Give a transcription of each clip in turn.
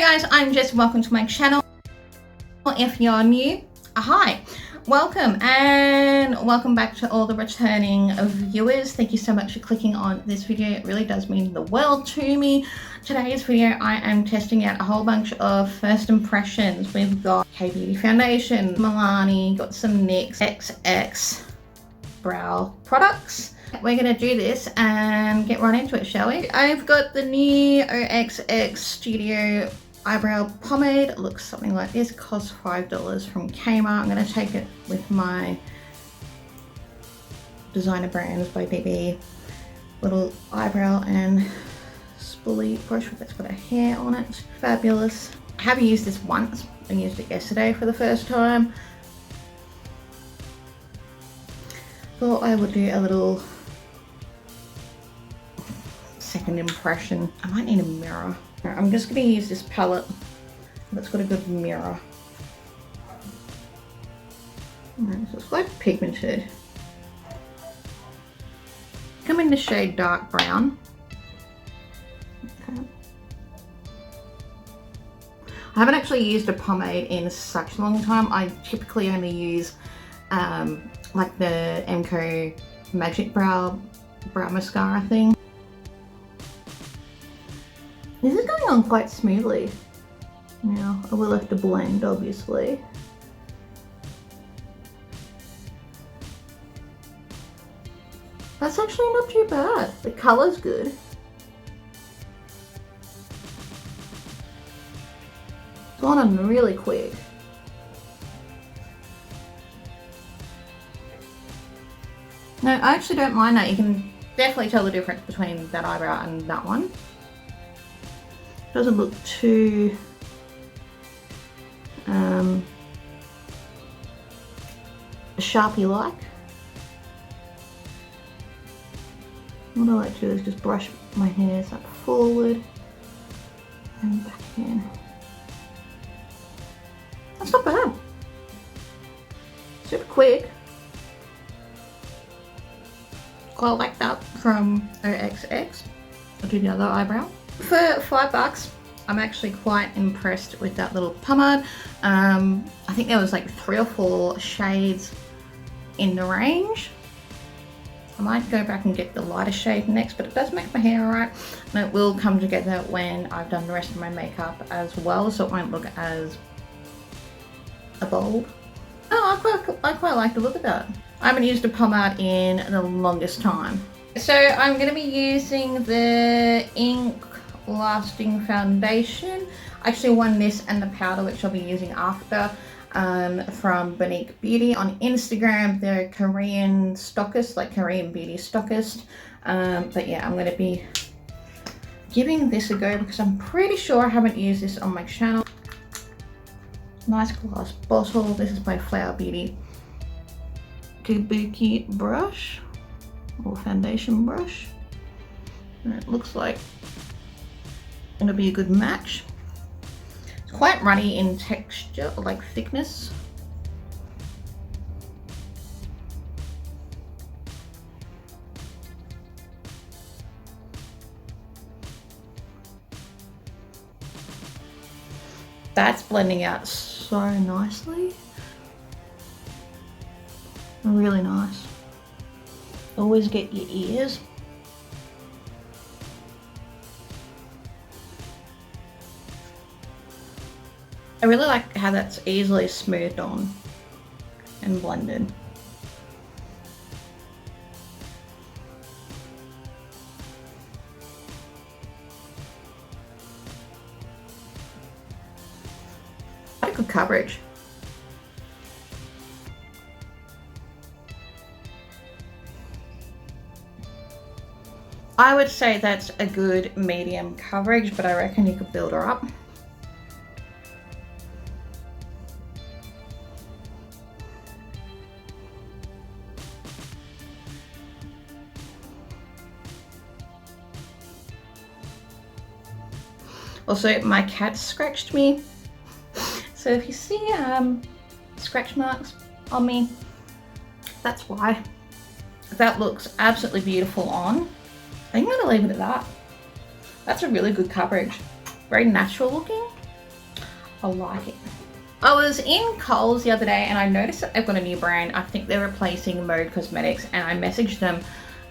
Hey guys, I'm Jess. Welcome to my channel. If you're new, hi, welcome, and welcome back to all the returning viewers. Thank you so much for clicking on this video. It really does mean the world to me. Today's video, I am testing out a whole bunch of first impressions. We've got K-Beauty Foundation, Milani, got some NYX XX brow products. We're going to do this and get right into it, shall we? I've got the new OXX Studio Eyebrow Pomade. It looks something like this. Costs $5 from Kmart. I'm going to take it with my Designer Brands by BB little eyebrow and spoolie brush that's got a hair on it. Fabulous. I haven't used this once. I used it yesterday for the first time. Thought I would do a little second impression. I might need a mirror. I'm just going to use this palette that's got a good mirror. Alright, so it's quite pigmented. Come in the shade dark brown. Okay. I haven't actually used a pomade in such a long time. I typically only use like the MCO Magic Brow Mascara thing. This is going on quite smoothly. Now, I will have to blend, obviously. That's actually not too bad. The colour's good. It's gone on really quick. No, I actually don't mind that. You can definitely tell the difference between that eyebrow and that one. Doesn't look too Sharpie-like. What I like to do is just brush my hairs up forward and back in. That's not bad. Super quick. Quite like that from OXX. I'll do the other eyebrow. For $5, I'm actually quite impressed with that little pomade. I think there was like 3 or 4 shades in the range. I might go back and get the lighter shade next, but it does make my hair alright. And it will come together when I've done the rest of my makeup as well, so it won't look as bold. Oh, I quite like the look of that. I haven't used a pomade in the longest time. So I'm going to be using the Ink Lasting Foundation. I actually won this and the powder, which I'll be using after, from Bonique Beauty on Instagram. They're a Korean stockist, like Korean beauty stockist. But yeah, I'm going to be giving this a go because I'm pretty sure I haven't used this on my channel. Nice glass bottle. This is my Flower Beauty Kabuki brush or foundation brush. And it looks like it'll be a good match. It's quite runny in texture, like thickness. That's blending out so nicely. Really nice. Always get your ears. I really like how that's easily smoothed on and blended. Quite good coverage. I would say that's a good medium coverage, but I reckon you could build her up. Also, my cat scratched me. So if you see scratch marks on me, that's why. That looks absolutely beautiful on. I think I'm gonna leave it at that. That's a really good coverage. Very natural looking. I like it. I was in Coles the other day and I noticed that they've got a new brand. I think they're replacing Mode Cosmetics, and I messaged them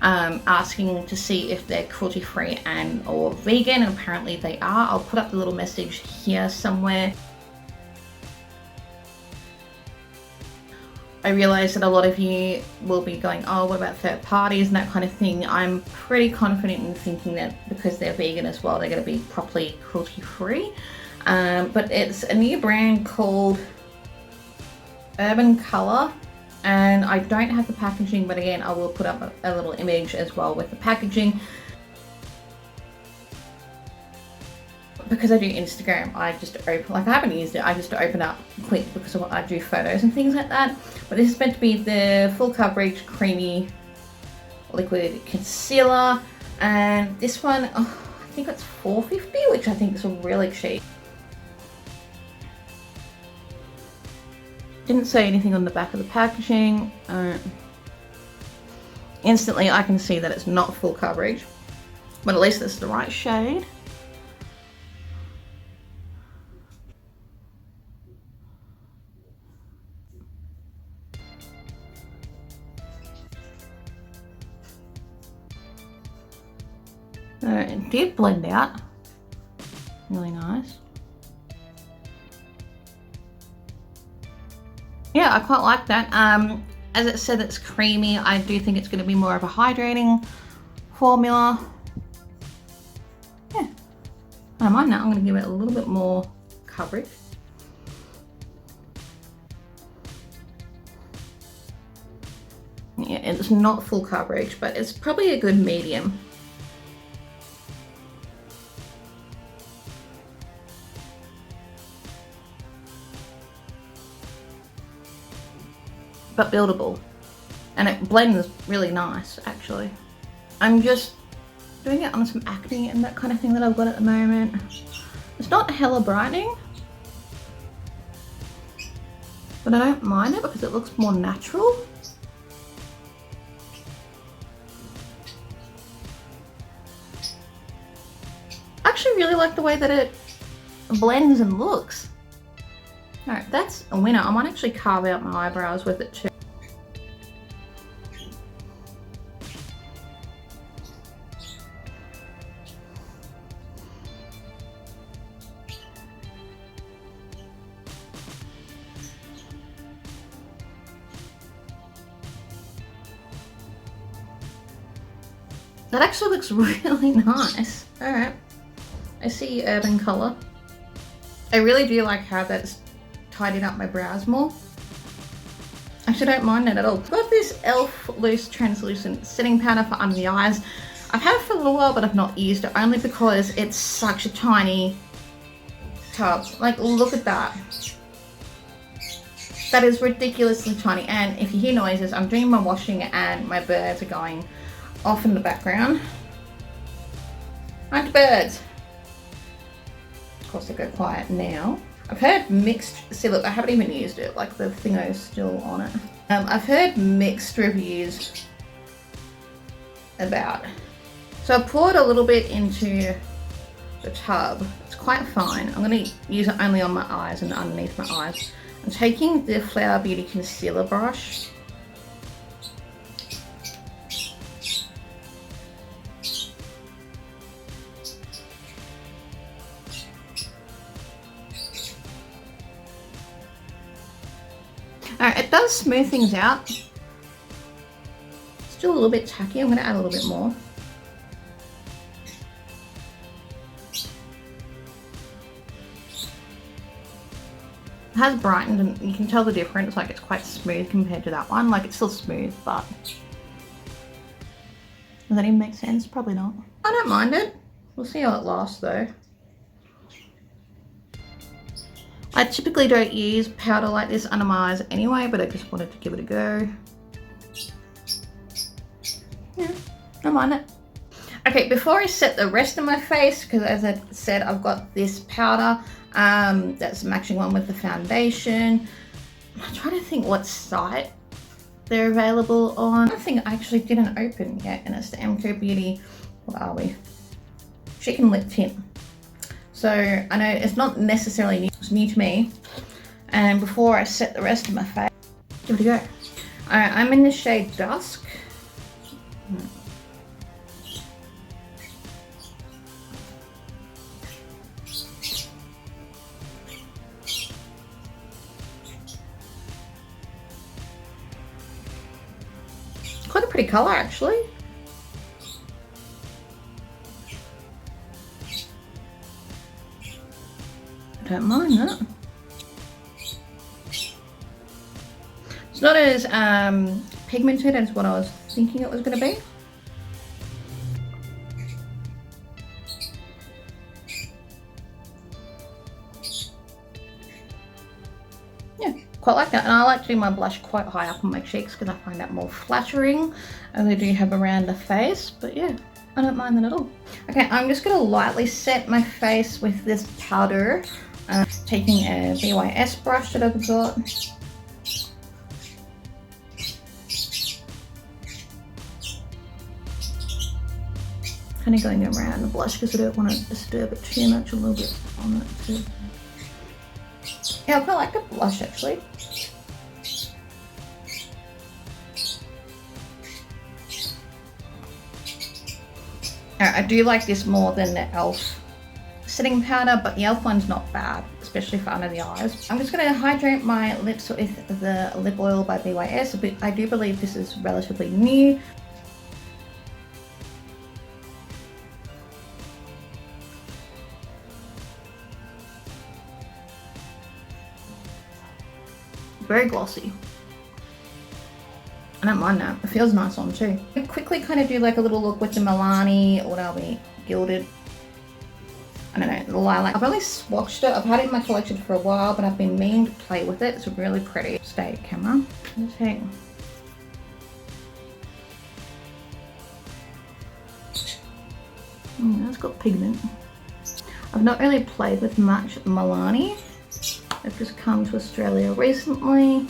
asking to see if they're cruelty-free and or vegan, and apparently they are. I'll put up the little message here somewhere. I realize that a lot of you will be going, oh, what about third parties and that kind of thing. I'm pretty confident in thinking that because they're vegan as well, they're going to be properly cruelty-free. But it's a new brand called Urban Color, and I don't have the packaging, but again, I will put up a little image as well with the packaging. Because I do Instagram, I just open, like I haven't used it, I just open up quick because I do photos and things like that. But this is meant to be the full coverage creamy liquid concealer, and this one, I think it's $4.50, which I think is really cheap. Didn't say anything on the back of the packaging. Instantly I can see that it's not full coverage, but at least it's the right shade. It did blend out really nice. Yeah, I quite like that. As it said, it's creamy. I do think it's going to be more of a hydrating formula. Yeah, I don't mind that. I'm going to give it a little bit more coverage. Yeah, it's not full coverage, but it's probably a good medium. But buildable, and it blends really nice actually. I'm just doing it on some acne and that kind of thing that I've got at the moment. It's not hella brightening, but I don't mind it because it looks more natural. I actually really like the way that it blends and looks. Alright, that's a winner. I might actually carve out my eyebrows with it too. That actually looks really nice. Alright, I see Urban Color. I really do like how that's tidied up my brows more. Actually, don't mind it at all. I've got this e.l.f. Loose Translucent Setting Powder for under the eyes. I've had it for a little while, but I've not used it only because it's such a tiny tub. Like, look at that. That is ridiculously tiny. And if you hear noises, I'm doing my washing and my birds are going off in the background. Aren't birds? Of course, they go quiet now. I've heard mixed, see look, I haven't even used it, like the thingo's still on it. I've heard mixed reviews about it. So I poured a little bit into the tub. It's quite fine. I'm going to use it only on my eyes and underneath my eyes. I'm taking the Flower Beauty Concealer Brush. Alright, it does smooth things out. Still a little bit tacky. I'm going to add a little bit more. It has brightened and you can tell the difference, like it's quite smooth compared to that one. Like it's still smooth, but does that even make sense? Probably not. I don't mind it. We'll see how it lasts though. I typically don't use powder like this under my eyes anyway, but I just wanted to give it a go. Yeah, don't mind it. Okay, before I set the rest of my face, because as I said, I've got this powder that's the matching one with the foundation. I'm trying to think what site they're available on. I think I actually didn't open yet, and it's the MCO Beauty, what are we? Chicken Lip Tint. So I know it's not necessarily new, it's new to me. And before I set the rest of my face, give it a go. Alright, I'm in the shade Dusk. Quite a pretty colour actually. I don't mind that. It's not as pigmented as what I was thinking it was going to be. Yeah, quite like that. And I like to do my blush quite high up on my cheeks because I find that more flattering as I do have around the face. But yeah, I don't mind that at all. Okay, I'm just going to lightly set my face with this powder. Taking a BYS brush that I've got. Kind of going around the blush because I don't want to disturb it too much, a little bit on it too. Yeah, I quite like the blush actually. I do like this more than the e.l.f. setting powder, but the e.l.f. one's not bad, especially for under the eyes. I'm just going to hydrate my lips with the lip oil by BYS, but I do believe this is relatively new. Very glossy. I don't mind that. It feels nice on too. I quickly kind of do like a little look with the Milani, or I'll be gilded. I don't know, the lilac. I've only swatched it. I've had it in my collection for a while, but I've been meaning to play with it. It's really pretty. Stay camera. Okay. It's got pigment. I've not really played with much Milani. I've just come to Australia recently.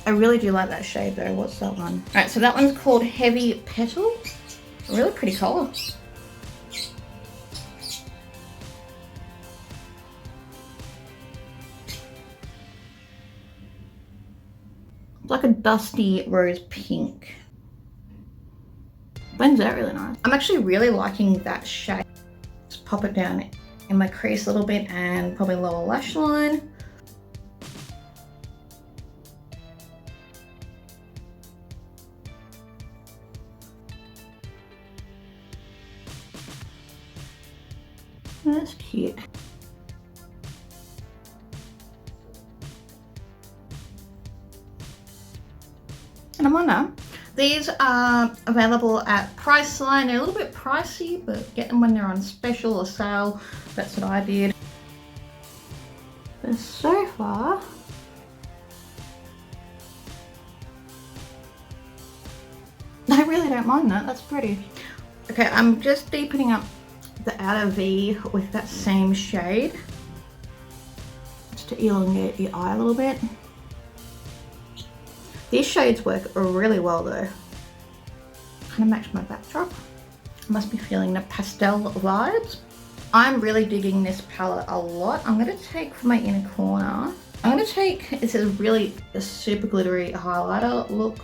I really do like that shade though. What's that one? Alright, so that one's called Heavy Petal. A really pretty colour. It's like a dusty rose pink. Blends out really nice. I'm actually really liking that shade. Just pop it down in my crease a little bit and probably lower lash line. That's cute. And I'm on now. These are available at Priceline. They're a little bit pricey, but get them when they're on special or sale. That's what I did. But so far, I really don't mind that. That's pretty. Okay, I'm just deepening up the outer V with that same shade, just to elongate the eye a little bit. These shades work really well though. Kind of match my backdrop. I must be feeling the pastel vibes. I'm really digging this palette a lot. I'm going to take for my inner corner, I'm going to take, this is really a super glittery highlighter look.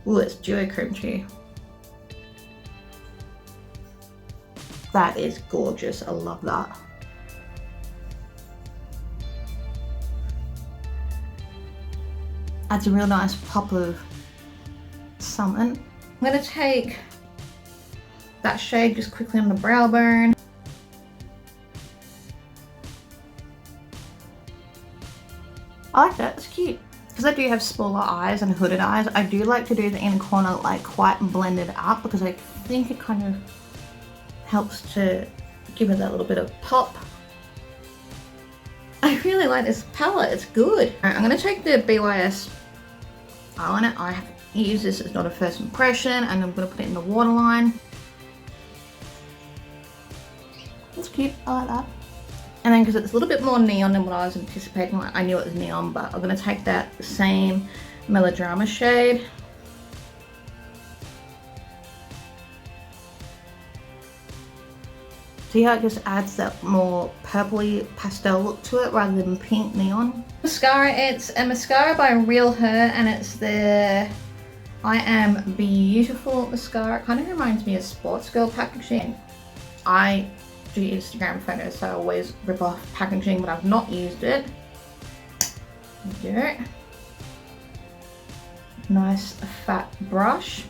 Ooh, it's duochrome too. That is gorgeous. I love that. Adds a real nice pop of something. I'm going to take that shade just quickly on the brow bone. I like that, it's cute. Because I do have smaller eyes and hooded eyes, I do like to do the inner corner like quite blended up because I think it kind of helps to give it that little bit of pop. I really like this palette, it's good. Alright, I'm going to take the BYS eyeliner. I have used this as not a first impression, and I'm going to put it in the waterline. That's cute, I like that. And then because it's a little bit more neon than what I was anticipating, like I knew it was neon, but I'm going to take that same Melodrama shade. See how it just adds that more purpley pastel look to it rather than pink neon? Mascara, it's a mascara by Real Her, and it's the I Am Beautiful mascara. It kind of reminds me of Sports Girl packaging. I do Instagram photos, so I always rip off packaging, but I've not used it. There you go. Nice fat brush.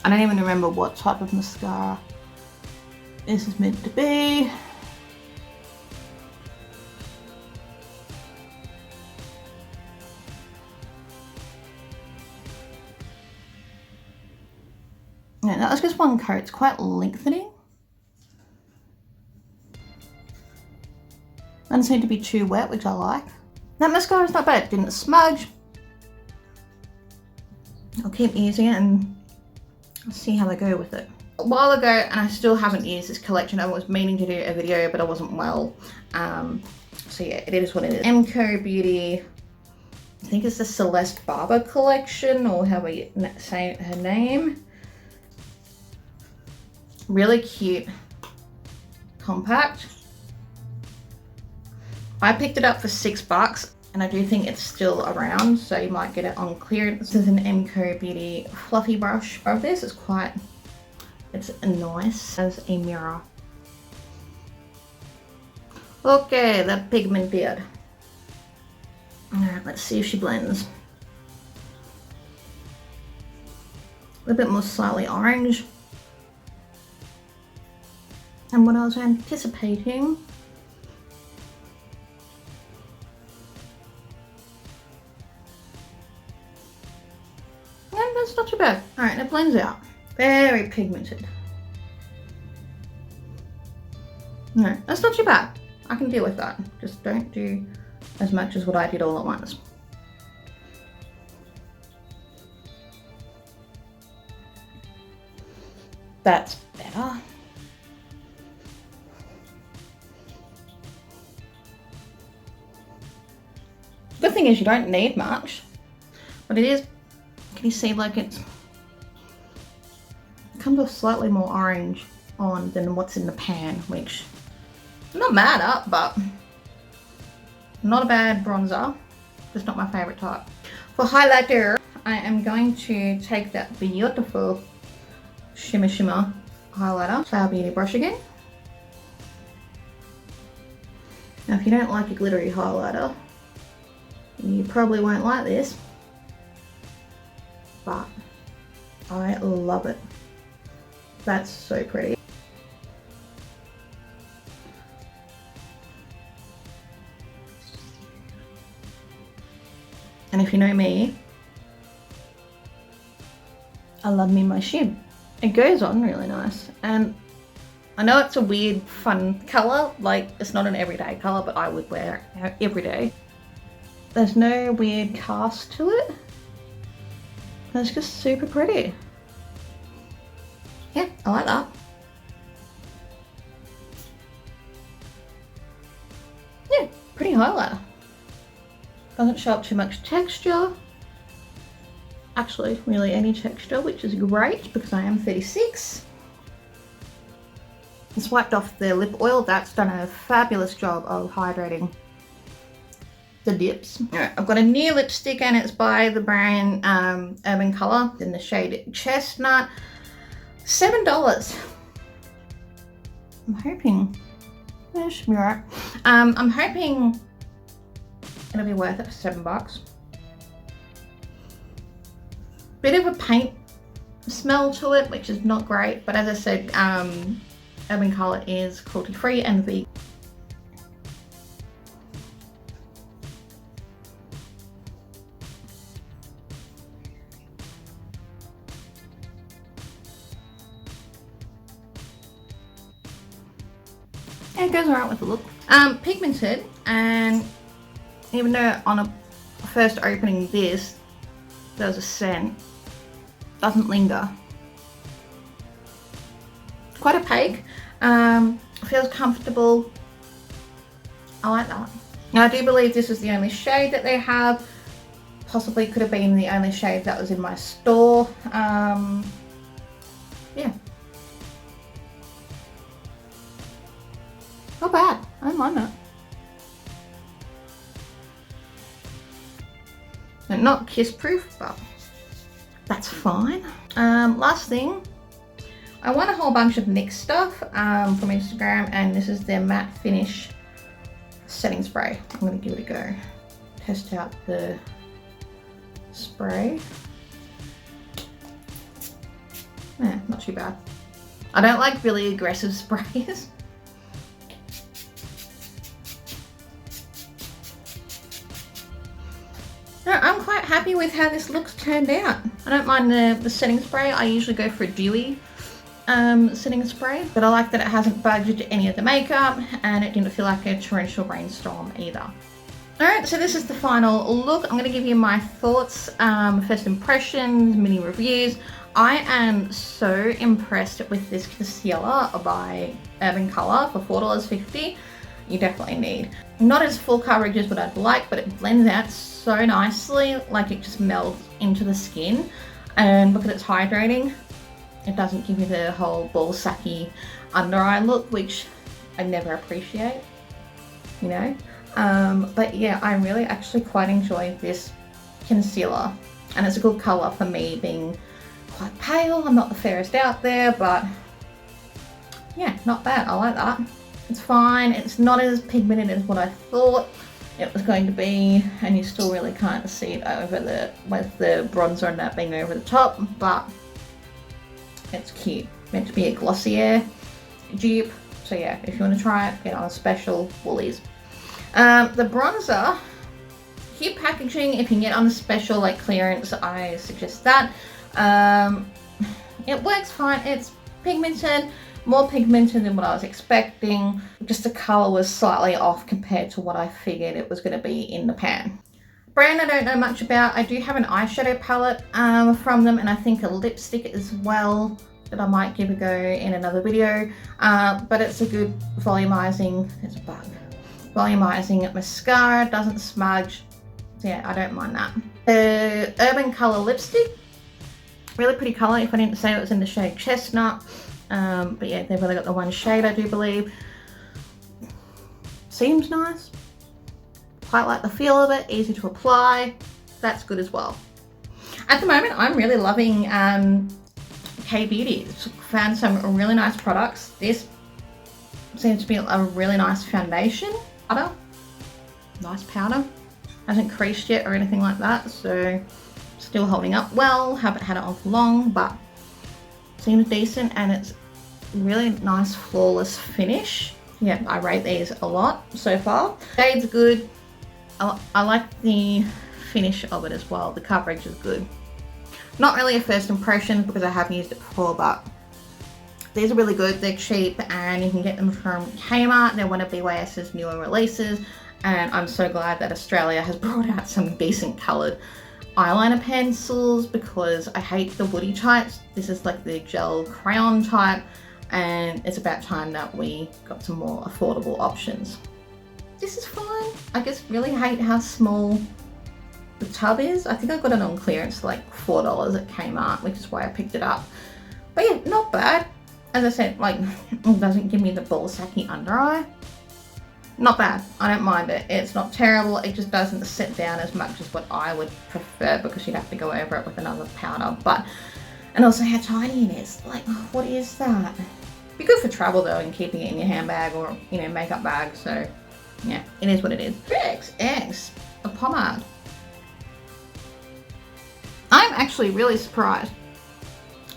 I don't even remember what type of mascara this is meant to be. Yeah, that was just one coat. It's quite lengthening. Doesn't seem to be too wet, which I like. That mascara is not bad. It didn't smudge. I'll keep using it and see how I go with it. A while ago, and I still haven't used this collection. I was meaning to do a video, but I wasn't well. So yeah, it is what it is. MCO Beauty, I think it's the Celeste Barber collection, or however you say her name. Really cute, compact. I picked it up for $6, and I do think it's still around, so you might get it on clearance. This is an MCO Beauty fluffy brush. Of this, it's nice as a mirror. Okay, that pigment beard. Alright, let's see if she blends. A little bit more slightly orange. And what I was anticipating, and that's not too bad. Alright, it blends out. Very pigmented. No, that's not too bad. I can deal with that. Just don't do as much as what I did all at once. That's better. Good thing is you don't need much, but it is, can you see, like it comes off slightly more orange on than what's in the pan, which I'm not mad at, but not a bad bronzer, just not my favorite type. For highlighter, I am going to take that beautiful Shimmer highlighter, Flower Beauty brush again. Now if you don't like a glittery highlighter, you probably won't like this, but I love it. That's so pretty. And if you know me, I love me my shim. It goes on really nice. And I know it's a weird, fun color, like it's not an everyday color, but I would wear it every day. There's no weird cast to it. It's just super pretty. Yeah, I like that. Yeah, pretty highlighter. Doesn't show up too much texture. Actually, really any texture, which is great because I am 36. I swiped off the lip oil. That's done a fabulous job of hydrating the dips. Alright, I've got a new lipstick and it's by the brand Urban Color in the shade Chestnut. $7. I'm hoping that should be alright. I'm hoping it'll be worth it for $7. Bit of a paint smell to it, which is not great, but as I said, Urban Color is cruelty free and vegan. Yeah, it goes alright with the look. Pigmented, and even though on a first opening this, there's a scent, doesn't linger. Quite opaque, feels comfortable. I like that. Now I do believe this is the only shade that they have, possibly could have been the only shade that was in my store. Yeah. Not bad. I don't mind that. And not kiss proof, but that's fine. Last thing, I won a whole bunch of NYX stuff from Instagram, and this is their matte finish setting spray. I'm gonna give it a go. Test out the spray. Yeah, not too bad. I don't like really aggressive sprays. No, I'm quite happy with how this looks turned out. I don't mind the setting spray. I usually go for a dewy setting spray, but I like that it hasn't budged any of the makeup and it didn't feel like a torrential rainstorm either. Alright, so this is the final look. I'm going to give you my thoughts, first impressions, mini reviews. I am so impressed with this concealer by Urban Colour for $4.50. You definitely need. Not as full coverage as what I'd like, but it blends out so nicely, like it just melds into the skin. And look at it's hydrating. It doesn't give you the whole ball sacky under eye look, which I never appreciate, you know. But yeah, I really actually quite enjoy this concealer, and it's a good colour for me being quite pale. I'm not the fairest out there, but yeah, not bad. I like that. It's fine. It's not as pigmented as what I thought it was going to be, and you still really can't see it over with the bronzer and that being over the top, but it's cute. Meant to be a Glossier dupe. So yeah, if you want to try it, get on a special Woolies. The bronzer, cute packaging. If you can get on a special like clearance, I suggest that. It works fine. It's pigmented, more pigmented than what I was expecting. Just the colour was slightly off compared to what I figured it was going to be in the pan. Brand I don't know much about. I do have an eyeshadow palette from them, and I think a lipstick as well that I might give a go in another video. But it's a good volumizing, there's a bug, volumizing mascara, doesn't smudge. So yeah, I don't mind that. The Urban Colour lipstick, really pretty colour if I didn't say it was in the shade Chestnut. But yeah, they've only got the one shade, I do believe. Seems nice. Quite like the feel of it, easy to apply. That's good as well. At the moment, I'm really loving K-Beauty. Found some really nice products. This seems to be a really nice foundation. Powder. Nice powder. Hasn't creased yet or anything like that, so still holding up well. Haven't had it on for long, but seems decent, and it's really nice flawless finish. Yeah, I rate these a lot so far. Shade's good. I like the finish of it as well. The coverage is good. Not really a first impression because I have used it before, but these are really good. They're cheap and you can get them from Kmart. They're one of BYS's newer releases, and I'm so glad that Australia has brought out some decent coloured eyeliner pencils because I hate the woody types. This is like the gel crayon type, and it's about time that we got some more affordable options. This is fine. I just really hate how small the tub is. I think I got it on clearance for like $4 at Kmart, which is why I picked it up. But yeah, not bad. As I said, like, it doesn't give me the ball sacky under eye. Not bad. I don't mind it. It's not terrible. It just doesn't sit down as much as what I would prefer because you'd have to go over it with another powder. But, and also how tiny it is. Like, what is that? Be good for travel though, and keeping it in your handbag or, you know, makeup bag. So yeah, it is what it is. XX, a pomade. I'm actually really surprised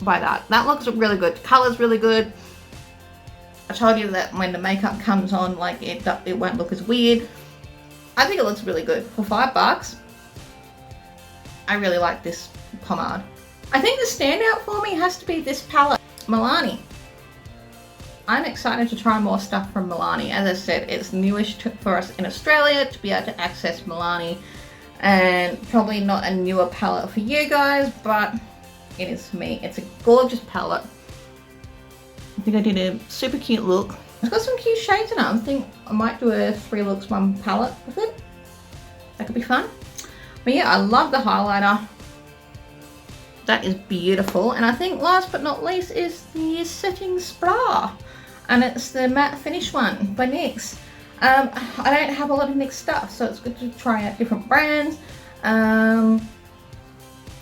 by that. That looks really good. The color's really good. I told you that when the makeup comes on, like it won't look as weird. I think it looks really good. For $5, I really like this pomade. I think the standout for me has to be this palette, Milani. I'm excited to try more stuff from Milani. As I said, it's newish for us in Australia to be able to access Milani, and probably not a newer palette for you guys, but it is for me. It's a gorgeous palette. I think I did a super cute look. It's got some cute shades in it. I think I might do a 3 looks 1 palette with it. That could be fun. But yeah, I love the highlighter. That is beautiful. And I think last but not least is the setting spray. And it's the matte finish one by NYX. I don't have a lot of NYX stuff, so it's good to try out different brands.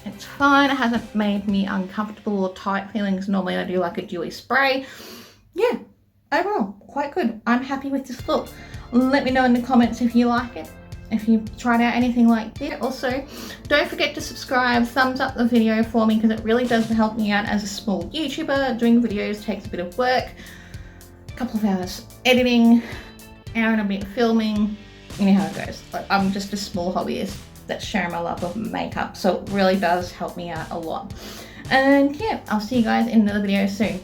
It's fine. It hasn't made me uncomfortable or tight feelings. Normally I do like a dewy spray. Yeah, overall, quite good. I'm happy with this look. Let me know in the comments if you like it, if you've tried out anything like this. Also, don't forget to subscribe, thumbs up the video for me, because it really does help me out as a small YouTuber. Doing videos takes a bit of work, a couple of hours editing, hour and a bit filming. You know how it goes. Like, I'm just a small hobbyist that's sharing my love of makeup, so it really does help me out a lot. And yeah, I'll see you guys in another video soon.